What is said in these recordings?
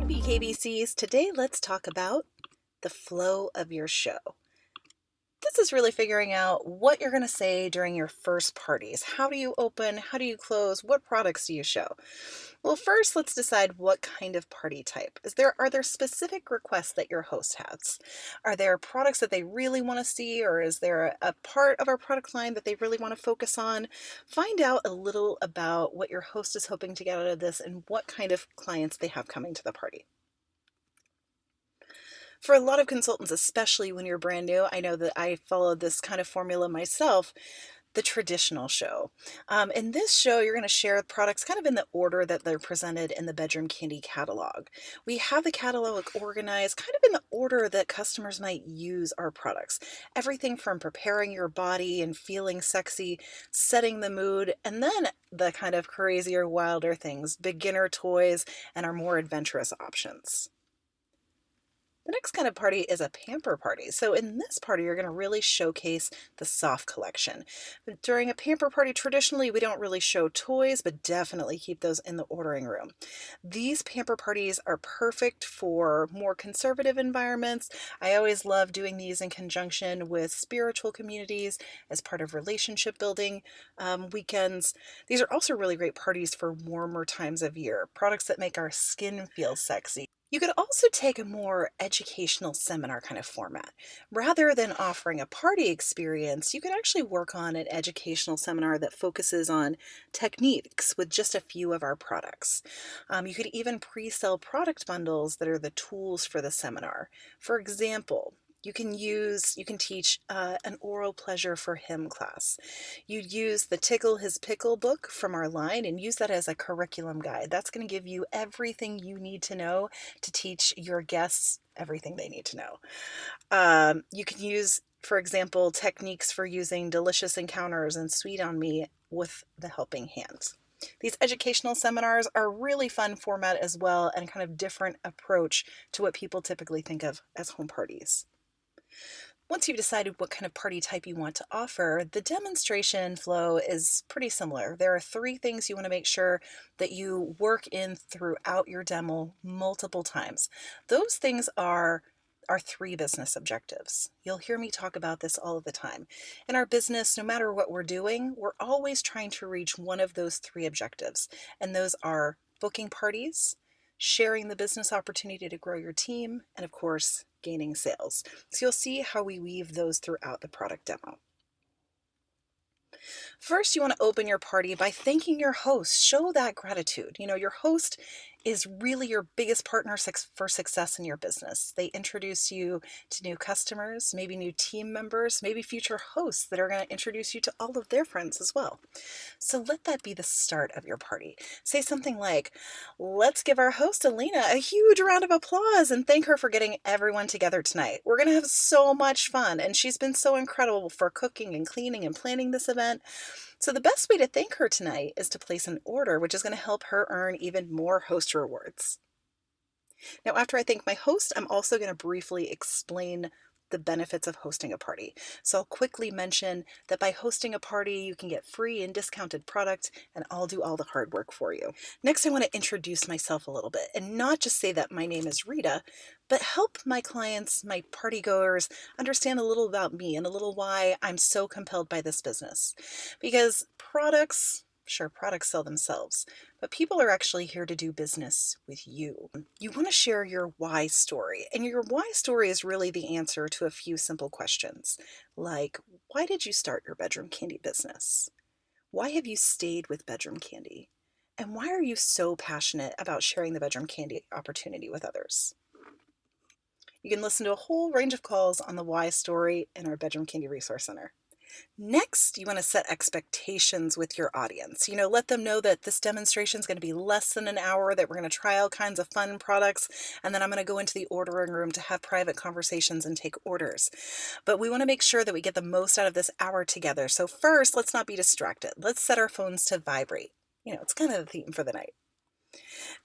BKBCs, today let's talk about the flow of your show. This is really figuring out what you're going to say during your first parties. How do you open? How do you close? What products do you show? Well, first, let's decide what kind of party type. Are there specific requests that your host has? Are there products that they really want to see, or is there a part of our product line that they really want to focus on? Find out a little about what your host is hoping to get out of this and what kind of clients they have coming to the party. For a lot of consultants, especially when you're brand new, I know that I followed this kind of formula myself, the traditional show. In this show, you're going to share products kind of in the order that they're presented in the Bedroom Candy catalog. We have the catalog organized kind of in the order that customers might use our products. Everything from preparing your body and feeling sexy, setting the mood, and then the kind of crazier, wilder things, beginner toys, and our more adventurous options. The next kind of party is a pamper party. So in this party, you're going to really showcase the soft collection. During a pamper party, traditionally, we don't really show toys, but definitely keep those in the ordering room. These pamper parties are perfect for more conservative environments. I always love doing these in conjunction with spiritual communities as part of relationship building weekends. These are also really great parties for warmer times of year, products that make our skin feel sexy. You could also take a more educational seminar kind of format. Rather than offering a party experience, you could actually work on an educational seminar that focuses on techniques with just a few of our products. You could even pre-sell product bundles that are the tools for the seminar. For example, you can teach an oral pleasure for him class. You'd use the Tickle His Pickle book from our line and use that as a curriculum guide. That's going to give you everything you need to know to teach your guests everything they need to know. You can use, for example, techniques for using delicious encounters and Sweet on Me with the helping hands. These educational seminars are a really fun format as well, and a kind of different approach to what people typically think of as home parties. Once you've decided what kind of party type you want to offer, the demonstration flow is pretty similar. There are 3 things you want to make sure that you work in throughout your demo multiple times. Those things are our 3 business objectives. You'll hear me talk about this all of the time. In our business, no matter what we're doing, we're always trying to reach one of those 3 objectives. And those are booking parties, sharing the business opportunity to grow your team, and of course, gaining sales. So you'll see how we weave those throughout the product demo. First, you want to open your party by thanking your host. Show that gratitude. Your host is really your biggest partner for success in your business. They introduce you to new customers, maybe new team members, maybe future hosts that are going to introduce you to all of their friends as well. So let that be the start of your party. Say something like, let's give our host Alina a huge round of applause and thank her for getting everyone together tonight. We're going to have so much fun, and she's been so incredible for cooking and cleaning and planning this event. So the best way to thank her tonight is to place an order, which is going to help her earn even more host rewards. Now, after I thank my host, I'm also going to briefly explain the benefits of hosting a party. So I'll quickly mention that by hosting a party, you can get free and discounted product, and I'll do all the hard work for you. Next, I want to introduce myself a little bit, and not just say that my name is Rita, but help my clients, my party goers, understand a little about me and a little why I'm so compelled by this business. Because products sell themselves, but people are actually here to do business with you. You want to share your why story, and your why story is really the answer to a few simple questions, like, why did you start your bedroom candy business? Why have you stayed with bedroom candy? And why are you so passionate about sharing the bedroom candy opportunity with others? You can listen to a whole range of calls on the why story in our Bedroom Candy Resource Center. Next, you want to set expectations with your audience. Let them know that this demonstration is going to be less than an hour, that we're going to try all kinds of fun products, and then I'm going to go into the ordering room to have private conversations and take orders. But we want to make sure that we get the most out of this hour together. So first, let's not be distracted. Let's set our phones to vibrate. It's kind of the theme for the night.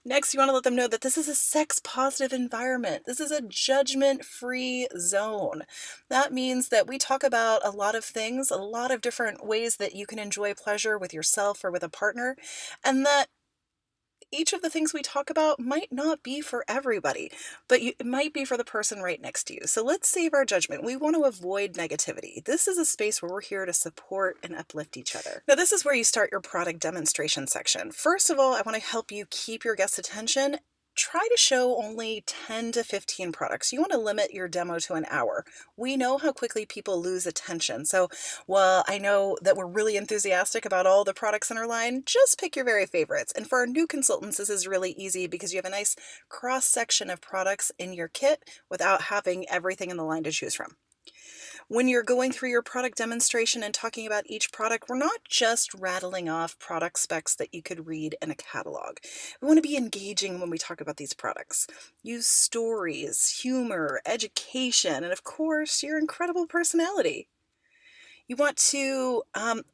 Next, you want to let them know that this is a sex-positive environment. This is a judgment-free zone. That means that we talk about a lot of things, a lot of different ways that you can enjoy pleasure with yourself or with a partner, and that each of the things we talk about might not be for everybody, but it might be for the person right next to you. So let's save our judgment. We want to avoid negativity. This is a space where we're here to support and uplift each other. Now, this is where you start your product demonstration section. First of all, I want to help you keep your guests' attention. Try to show only 10 to 15 products. You want to limit your demo to an hour. We know how quickly people lose attention. So while I know that we're really enthusiastic about all the products in our line, just pick your very favorites. And for our new consultants, this is really easy because you have a nice cross section of products in your kit without having everything in the line to choose from. When you're going through your product demonstration and talking about each product, we're not just rattling off product specs that you could read in a catalog. We want to be engaging when we talk about these products. Use stories, humor, education, and of course, your incredible personality. You want to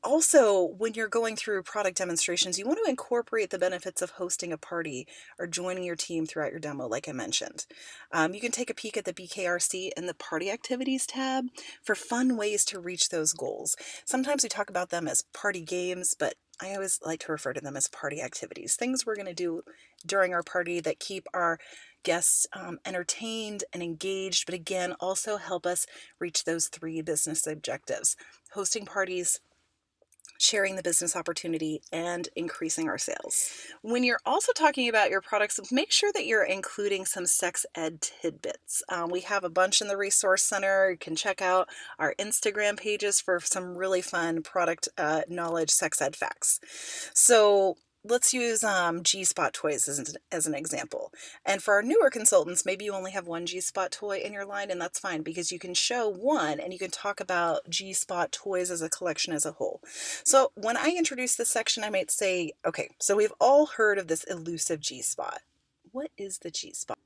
also, when you're going through product demonstrations, you want to incorporate the benefits of hosting a party or joining your team throughout your demo, like I mentioned. You can take a peek at the BKRC in the Party Activities tab for fun ways to reach those goals. Sometimes we talk about them as party games, but I always like to refer to them as party activities, things we're going to do during our party that keep our guests entertained and engaged, but again, also help us reach those 3 business objectives: hosting parties, sharing the business opportunity, and increasing our sales. When you're also talking about your products, make sure that you're including some sex ed tidbits. We have a bunch in the Resource Center. You can check out our Instagram pages for some really fun product knowledge sex ed facts. So let's use G-Spot toys as an example. And for our newer consultants, maybe you only have one G-Spot toy in your line, and that's fine because you can show one and you can talk about G-Spot toys as a collection as a whole. So when I introduce this section, I might say, okay, so we've all heard of this elusive G-Spot. What is the G-Spot?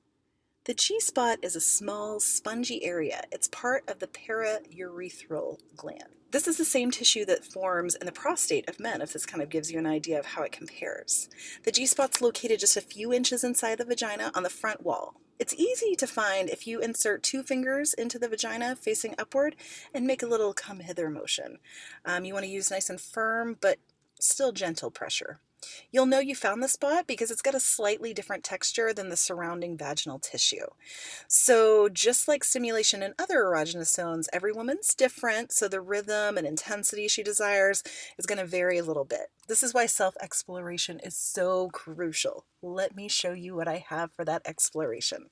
The G-spot is a small, spongy area. It's part of the paraurethral gland. This is the same tissue that forms in the prostate of men, if this kind of gives you an idea of how it compares. The G-spot's located just a few inches inside the vagina on the front wall. It's easy to find if you insert 2 fingers into the vagina facing upward and make a little come hither motion. You want to use nice and firm, but still gentle pressure. You'll know you found the spot because it's got a slightly different texture than the surrounding vaginal tissue. So just like stimulation in other erogenous zones, every woman's different, so the rhythm and intensity she desires is going to vary a little bit. This is why self-exploration is so crucial. Let me show you what I have for that exploration.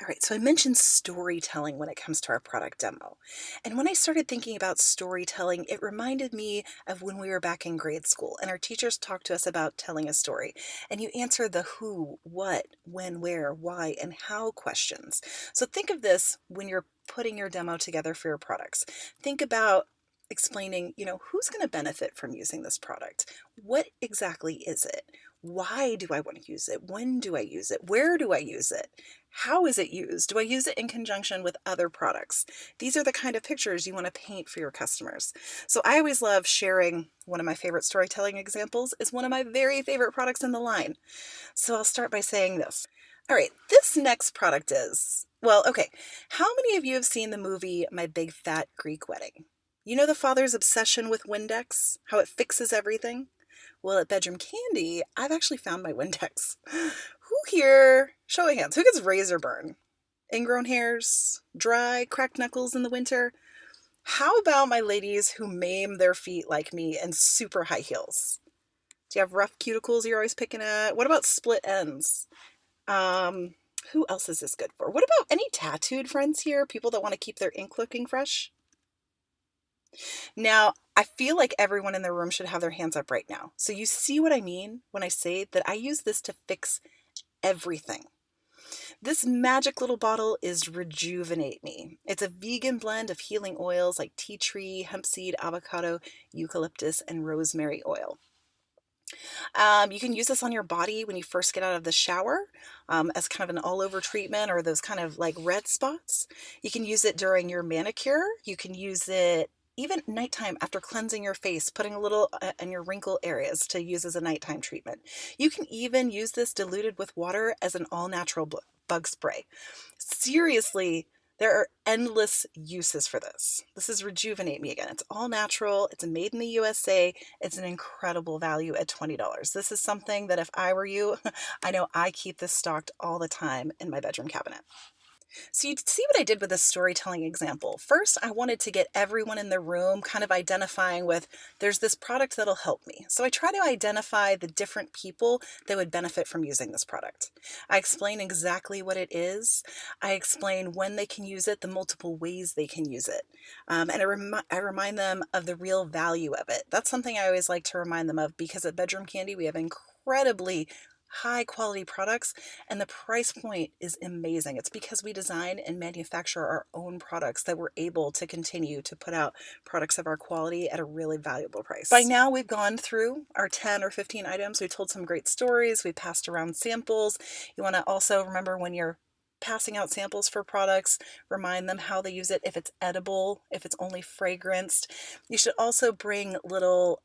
All right, so I mentioned storytelling when it comes to our product demo. And when I started thinking about storytelling, it reminded me of when we were back in grade school and our teachers talked to us about telling a story. And you answer the who, what, when, where, why, and how questions. So think of this when you're putting your demo together for your products. Think about explaining, who's going to benefit from using this product? What exactly is it? Why do I want to use it? When do I use it? Where do I use it? How is it used? Do I use it in conjunction with other products? These are the kind of pictures you want to paint for your customers. So I always love sharing. One of my favorite storytelling examples is one of my very favorite products in the line. So I'll start by saying this. All right, this next product is, okay, how many of you have seen the movie My Big Fat Greek Wedding? You know the father's obsession with Windex, how it fixes everything? Well, at Bedroom Candy, I've actually found my Windex. Who here, show of hands, who gets razor burn? Ingrown hairs, dry, cracked knuckles in the winter? How about my ladies who maim their feet like me in super high heels? Do you have rough cuticles you're always picking at? What about split ends? Who else is this good for? What about any tattooed friends here? People that want to keep their ink looking fresh? Now, I feel like everyone in the room should have their hands up right now. So you see what I mean when I say that I use this to fix everything. This magic little bottle is Rejuvenate Me. It's a vegan blend of healing oils like tea tree, hemp seed, avocado, eucalyptus, and rosemary oil. You can use this on your body when you first get out of the shower as kind of an all-over treatment or those kind of like red spots. You can use it during your manicure. You can use it even nighttime after cleansing your face, putting a little in your wrinkle areas to use as a nighttime treatment. You can even use this diluted with water as an all-natural bug spray. Seriously, There are endless uses for this. This is Rejuvenate Me again. It's all natural. It's made in the USA. It's an incredible value at $20. This is something that if I were you, I know I keep this stocked all the time in my bedroom cabinet. So you see what I did with this storytelling example. First, I wanted to get everyone in the room kind of identifying with, there's this product that'll help me. So I try to identify the different people that would benefit from using this product. I explain exactly what it is. I explain when they can use it, the multiple ways they can use it. And I remind them of the real value of it. That's something I always like to remind them of, because at Bedroom Candy, we have incredibly high quality products and the price point is amazing. It's because we design and manufacture our own products that we're able to continue to put out products of our quality at a really valuable price. By now, we've gone through our 10 or 15 items. We've told some great stories. We passed around samples. You want to also remember, when you're passing out samples for products, remind them how they use it, if it's edible, if it's only fragranced. You should also bring little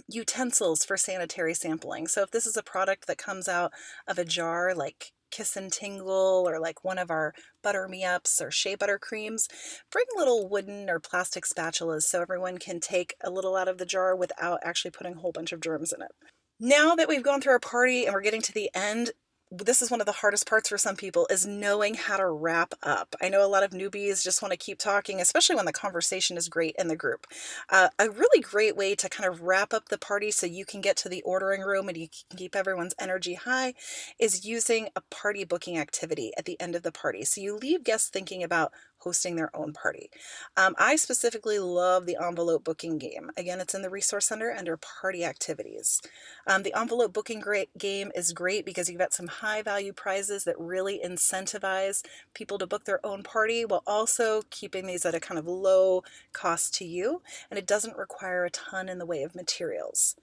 utensils for sanitary sampling. So if this is a product that comes out of a jar, like Kiss and Tingle, or like one of our Butter Me Ups or Shea Butter creams, bring little wooden or plastic spatulas so everyone can take a little out of the jar without actually putting a whole bunch of germs in it. Now that we've gone through our party and we're getting to the end, this is one of the hardest parts for some people, is knowing how to wrap up. I know a lot of newbies just want to keep talking, especially when the conversation is great in the group. A really great way to kind of wrap up the party so you can get to the ordering room and you can keep everyone's energy high is using a party booking activity at the end of the party. So you leave guests thinking about hosting their own party. I specifically love the envelope booking game. Again, it's in the Resource Center under party activities. The envelope booking game is great because you've got some high value prizes that really incentivize people to book their own party, while also keeping these at a kind of low cost to you. And it doesn't require a ton in the way of materials.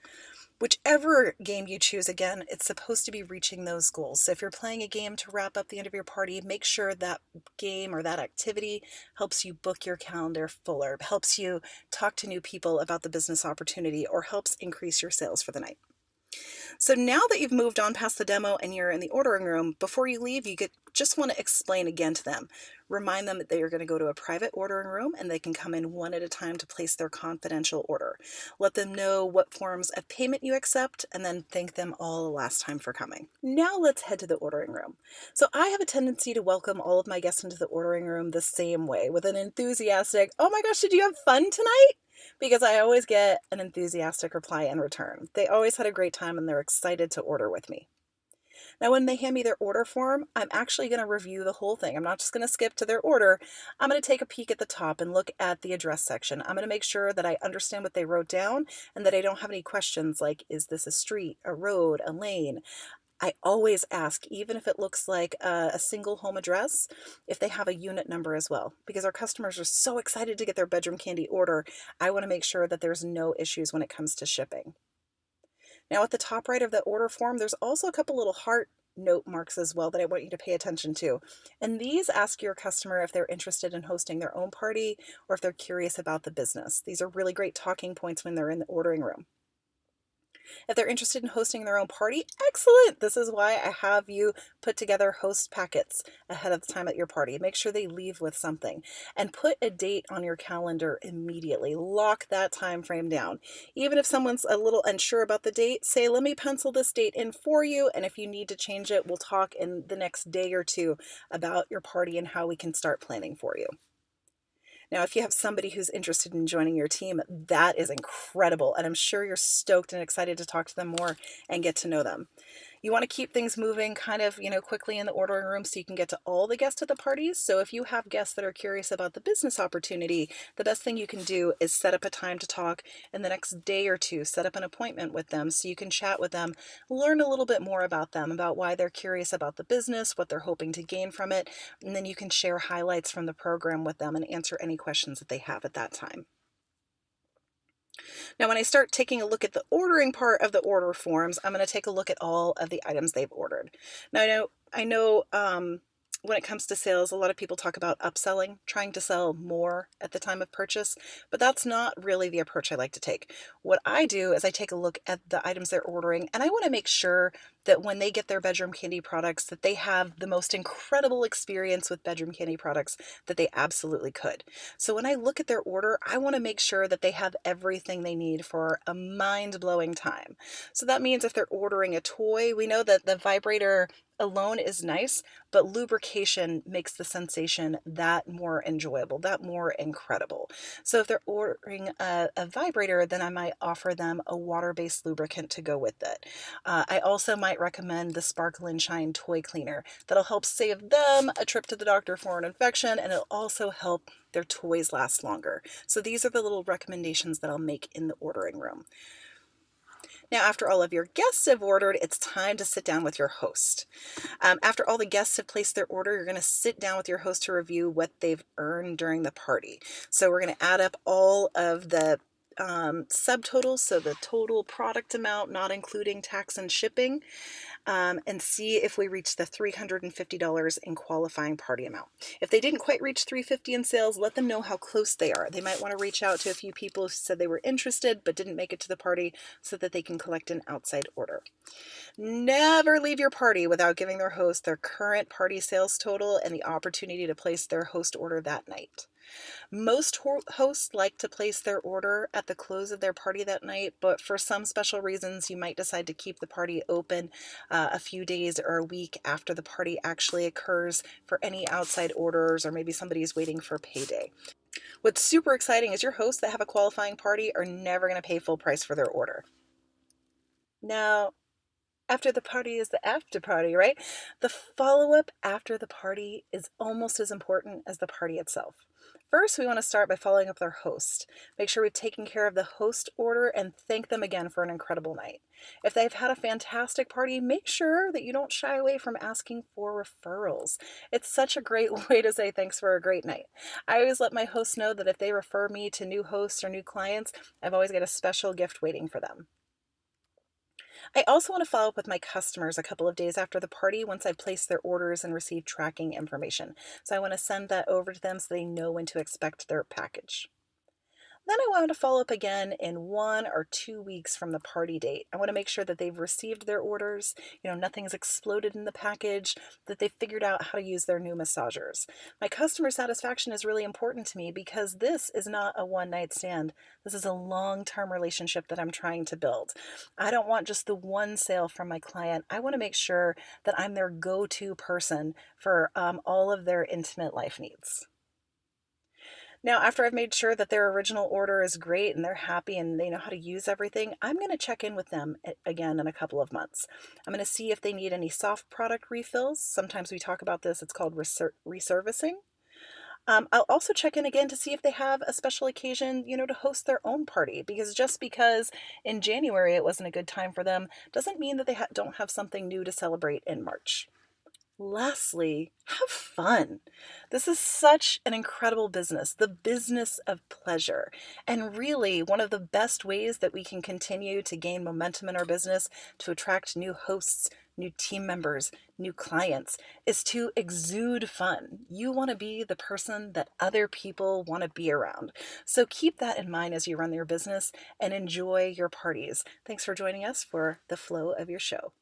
Whichever game you choose, again, it's supposed to be reaching those goals. So if you're playing a game to wrap up the end of your party, make sure that game or that activity helps you book your calendar fuller, helps you talk to new people about the business opportunity, or helps increase your sales for the night. So now that you've moved on past the demo and you're in the ordering room, before you leave, just want to explain again to them. Remind them that they are going to go to a private ordering room and they can come in one at a time to place their confidential order. Let them know what forms of payment you accept, and then thank them all the last time for coming. Now let's head to the ordering room. So I have a tendency to welcome all of my guests into the ordering room the same way, with an enthusiastic, "Oh my gosh, did you have fun tonight?" Because I always get an enthusiastic reply in return. They always had a great time and they're excited to order with me. Now, when they hand me their order form, I'm actually going to review the whole thing. I'm not just going to skip to their order. I'm going to take a peek at the top and look at the address section. I'm going to make sure that I understand what they wrote down and that I don't have any questions like, is this a street, a road, a lane? I always ask, even if it looks like a single home address, if they have a unit number as well, because our customers are so excited to get their Bedroom Candy order. I want to make sure that there's no issues when it comes to shipping. Now at the top right of the order form, there's also a couple little heart note marks as well that I want you to pay attention to. And these ask your customer if they're interested in hosting their own party or if they're curious about the business. These are really great talking points when they're in the ordering room. If they're interested in hosting their own party, excellent! This is why I have you put together host packets ahead of the time at your party. Make sure they leave with something and put a date on your calendar immediately. Lock that time frame down. Even if someone's a little unsure about the date, say, let me pencil this date in for you. And if you need to change it, we'll talk in the next day or two about your party and how we can start planning for you. Now, if you have somebody who's interested in joining your team, that is incredible. And I'm sure you're stoked and excited to talk to them more and get to know them. You want to keep things moving kind of, quickly in the ordering room so you can get to all the guests at the parties. So if you have guests that are curious about the business opportunity, the best thing you can do is set up a time to talk, and the next day or two, set up an appointment with them so you can chat with them, learn a little bit more about them, about why they're curious about the business, what they're hoping to gain from it, and then you can share highlights from the program with them and answer any questions that they have at that time. Now, when I start taking a look at the ordering part of the order forms, I'm going to take a look at all of the items they've ordered. Now, I know when it comes to sales, a lot of people talk about upselling, trying to sell more at the time of purchase, but that's not really the approach I like to take. What I do is I take a look at the items they're ordering, and I want to make sure that when they get their Bedroom Candy products, that they have the most incredible experience with Bedroom Candy products that they absolutely could. So when I look at their order, I want to make sure that they have everything they need for a mind-blowing time. So that means if they're ordering a toy, we know that the vibrator alone is nice, but lubrication makes the sensation that more enjoyable, that more incredible. So if they're ordering a vibrator, then I might offer them a water-based lubricant to go with it. I also might recommend the Sparkle and Shine toy cleaner. That'll help save them a trip to the doctor for an infection, and it'll also help their toys last longer. So these are the little recommendations that I'll make in the ordering room. Now, after all of your guests have ordered, it's time to sit down with your host. After all the guests have placed their order, you're going to sit down with your host to review what they've earned during the party. So we're going to add up all of the subtotals, so the total product amount, not including tax and shipping, and see if we reach the $350 in qualifying party amount. If they didn't quite reach $350 in sales, let them know how close they are. They might want to reach out to a few people who said they were interested but didn't make it to the party so that they can collect an outside order. Never leave your party without giving their host their current party sales total and the opportunity to place their host order that night. Most hosts like to place their order at the close of their party that night, but for some special reasons, you might decide to keep the party open a few days or a week after the party actually occurs for any outside orders, or maybe somebody's waiting for payday. What's super exciting is your hosts that have a qualifying party are never going to pay full price for their order. Now, after the party is the after party, right? The follow-up after the party is almost as important as the party itself. First, we want to start by following up with our host. Make sure we've taken care of the host order and thank them again for an incredible night. If they've had a fantastic party, make sure that you don't shy away from asking for referrals. It's such a great way to say thanks for a great night. I always let my hosts know that if they refer me to new hosts or new clients, I've always got a special gift waiting for them. I also want to follow up with my customers a couple of days after the party once I've placed their orders and received tracking information. So I want to send that over to them so they know when to expect their package. Then I want to follow up again in 1 or 2 weeks from the party date. I want to make sure that they've received their orders, nothing's exploded in the package, that they've figured out how to use their new massagers. My customer satisfaction is really important to me because this is not a one-night stand. This is a long-term relationship that I'm trying to build. I don't want just the one sale from my client. I want to make sure that I'm their go-to person for all of their intimate life needs. Now, after I've made sure that their original order is great and they're happy and they know how to use everything, I'm going to check in with them again in a couple of months. I'm going to see if they need any soft product refills. Sometimes we talk about this, it's called reservicing. I'll also check in again to see if they have a special occasion, to host their own party, because just because in January it wasn't a good time for them doesn't mean that they don't have something new to celebrate in March. Lastly, have fun. This is such an incredible business, the business of pleasure. And really, one of the best ways that we can continue to gain momentum in our business, to attract new hosts, new team members, new clients, is to exude fun. You want to be the person that other people want to be around. So keep that in mind as you run your business and enjoy your parties. Thanks for joining us for the flow of your show.